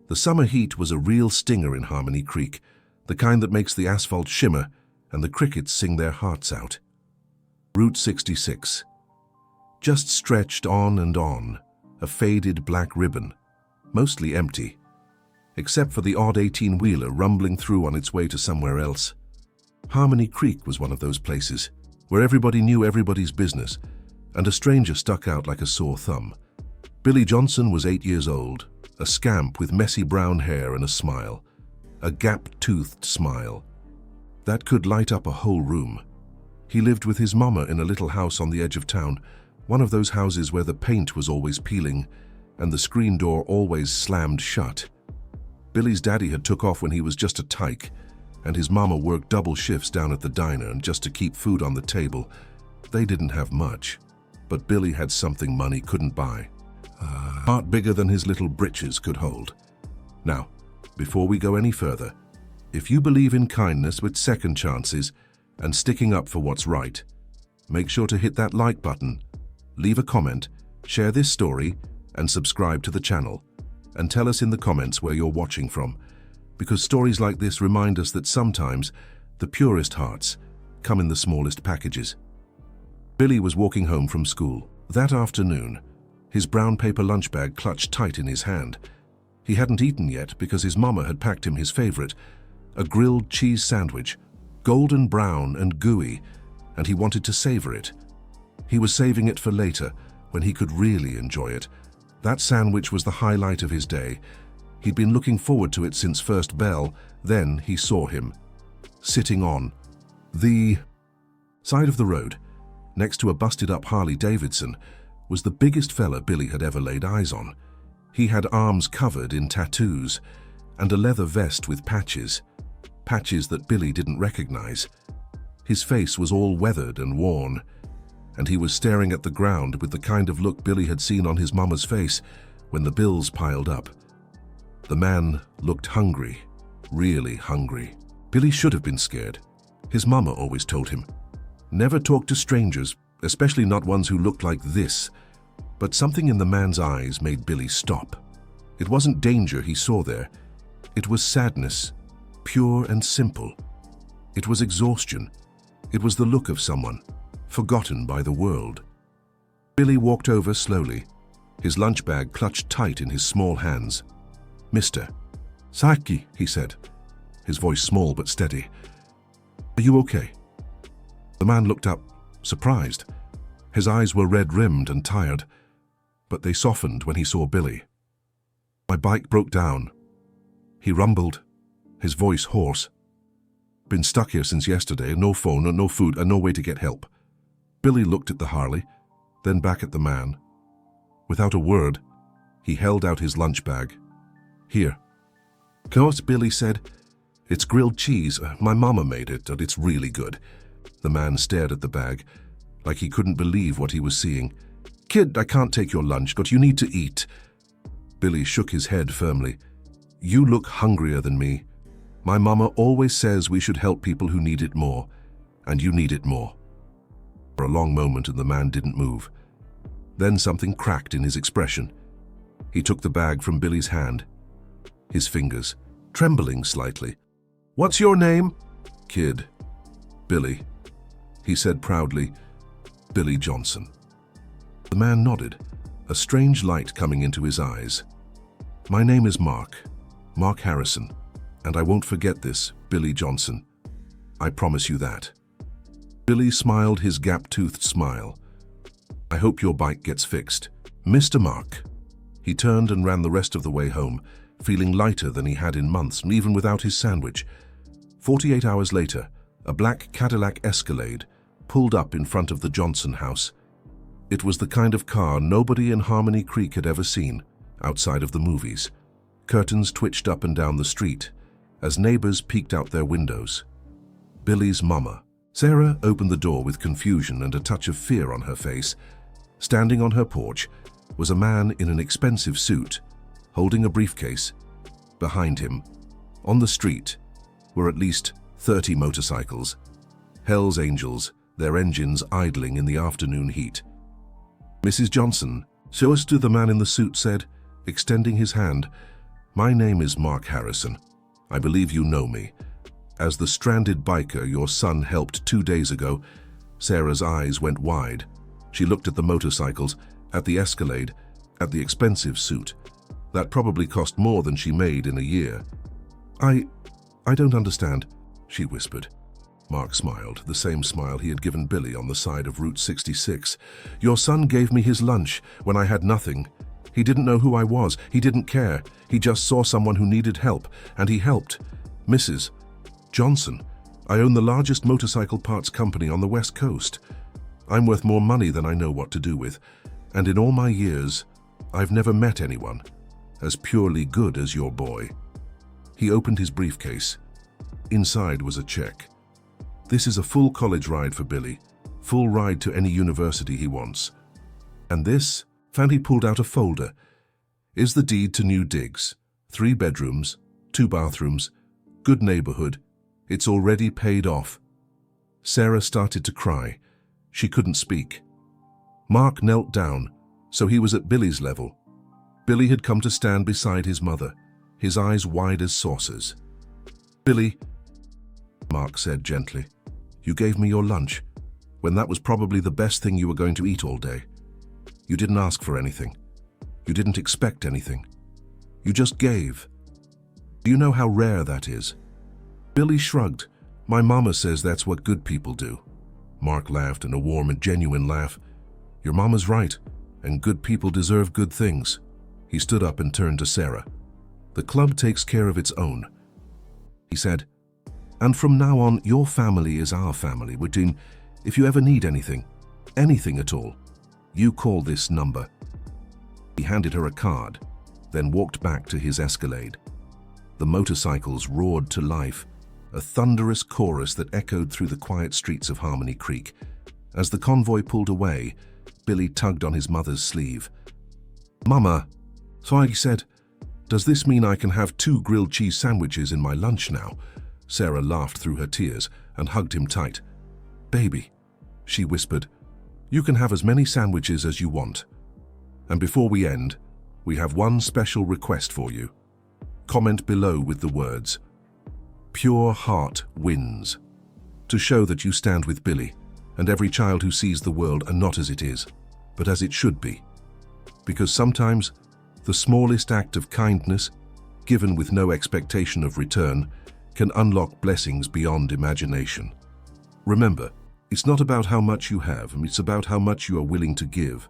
The summer heat was a real stinger in Harmony Creek, the kind that makes the asphalt shimmer and the crickets sing their hearts out. Route 66. Just stretched on and on, a faded black ribbon, mostly empty, except for the odd 18-wheeler rumbling through on its way to somewhere else. Harmony Creek was one of those places where everybody knew everybody's business, and a stranger stuck out like a sore thumb. Billy Johnson was 8 years old, a scamp with messy brown hair and a smile, a gap-toothed smile that could light up a whole room. He lived with his mama in a little house on the edge of town, one of those houses where the paint was always peeling and the screen door always slammed shut. Billy's daddy had took off when he was just a tyke, and his mama worked double shifts down at the diner and just to keep food on the table. They didn't have much, but Billy had something money couldn't buy. A heart bigger than his little britches could hold. Now, before we go any further, if you believe in kindness with second chances and sticking up for what's right, make sure to hit that like button, leave a comment, share this story, and subscribe to the channel. And tell us in the comments where you're watching from, because stories like this remind us that sometimes the purest hearts come in the smallest packages. Billy was walking home from school. That afternoon, his brown paper lunch bag clutched tight in his hand. He hadn't eaten yet because his mama had packed him his favorite, a grilled cheese sandwich, golden brown and gooey, and he wanted to savor it. He was saving it for later, when he could really enjoy it. That sandwich was the highlight of his day. He'd been looking forward to it since first bell. Then he saw him, sitting on the side of the road, next to a busted-up Harley-Davidson, was the biggest fella Billy had ever laid eyes on. He had arms covered in tattoos and a leather vest with patches that Billy didn't recognize. His face was all weathered and worn, and he was staring at the ground with the kind of look Billy had seen on his mama's face when the bills piled up. The man looked hungry, really hungry. Billy should have been scared. His mama always told him, never talk to strangers, especially not ones who looked like this. But something in the man's eyes made Billy stop. It wasn't danger he saw there. It was sadness, pure and simple. It was exhaustion. It was the look of someone forgotten by the world. Billy walked over slowly, his lunch bag clutched tight in his small hands. "Mister." "Saki," he said, his voice small but steady. "Are you okay?" The man looked up, surprised. His eyes were red-rimmed and tired, but they softened when he saw Billy. "My bike broke down," he rumbled, his voice hoarse. "Been stuck here since yesterday, no phone and no food and no way to get help." Billy looked at the Harley, then back at the man. Without a word, he held out his lunch bag. "Here." "Course," Billy said. "It's grilled cheese. My mama made it, and it's really good." The man stared at the bag, like he couldn't believe what he was seeing. "Kid, I can't take your lunch, but you need to eat." Billy shook his head firmly. "You look hungrier than me. My mama always says we should help people who need it more, and you need it more." For a long moment, and the man didn't move. Then something cracked in his expression. He took the bag from Billy's hand, his fingers trembling slightly. "What's your name?" "Kid." "Billy," he said proudly. "Billy Johnson." The man nodded, a strange light coming into his eyes. "My name is Mark Harrison, and I won't forget this, Billy Johnson. I promise you that." Billy smiled his gap-toothed smile. "I hope your bike gets fixed, Mr. Mark." He turned and ran the rest of the way home, feeling lighter than he had in months, even without his sandwich. 48 hours later, a black Cadillac Escalade pulled up in front of the Johnson house. It was the kind of car nobody in Harmony Creek had ever seen, outside of the movies. Curtains twitched up and down the street as neighbors peeked out their windows. Billy's mama, Sarah, opened the door with confusion and a touch of fear on her face. Standing on her porch was a man in an expensive suit, holding a briefcase. Behind him, on the street, were at least 30 motorcycles, Hell's Angels, their engines idling in the afternoon heat. "Mrs. Johnson," so as to the man in the suit said, extending his hand. My name is Mark Harrison. I believe you know me. As the stranded biker your son helped 2 days ago, Sarah's eyes went wide. She looked at the motorcycles, at the Escalade, at the expensive suit. That probably cost more than she made in a year. I don't understand, she whispered. Mark smiled, the same smile he had given Billy on the side of Route 66. Your son gave me his lunch when I had nothing. He didn't know who I was. He didn't care. He just saw someone who needed help, and he helped. Mrs. Johnson, I own the largest motorcycle parts company on the West Coast. I'm worth more money than I know what to do with, and in all my years, I've never met anyone as purely good as your boy. He opened his briefcase. Inside was a check. This is a full college ride for Billy, full ride to any university he wants. And this, Fanny pulled out a folder, is the deed to new digs. 3 bedrooms, 2 bathrooms, good neighborhood. It's already paid off. Sarah started to cry. She couldn't speak. Mark knelt down, so he was at Billy's level. Billy had come to stand beside his mother, his eyes wide as saucers. Billy, Mark said gently, you gave me your lunch, when that was probably the best thing you were going to eat all day. You didn't ask for anything. You didn't expect anything. You just gave. Do you know how rare that is? Billy shrugged. My mama says that's what good people do. Mark laughed in a warm and genuine laugh. Your mama's right, and good people deserve good things. He stood up and turned to Sarah. The club takes care of its own, he said. And from now on, your family is our family. If you ever need anything at all, you call this number. He handed her a card, then walked back to his Escalade. The motorcycles roared to life, a thunderous chorus that echoed through the quiet streets of Harmony Creek. As the convoy pulled away, Billy tugged on his mother's sleeve. Mama, so I said, does this mean I can have 2 grilled cheese sandwiches in my lunch now? Sarah laughed through her tears and hugged him tight. Baby, she whispered, you can have as many sandwiches as you want. And before we end, we have one special request for you. Comment below with the words, Pure Heart Wins, to show that you stand with Billy and every child who sees the world and not as it is, but as it should be. Because sometimes, the smallest act of kindness, given with no expectation of return, can unlock blessings beyond imagination. Remember, it's not about how much you have, it's about how much you are willing to give.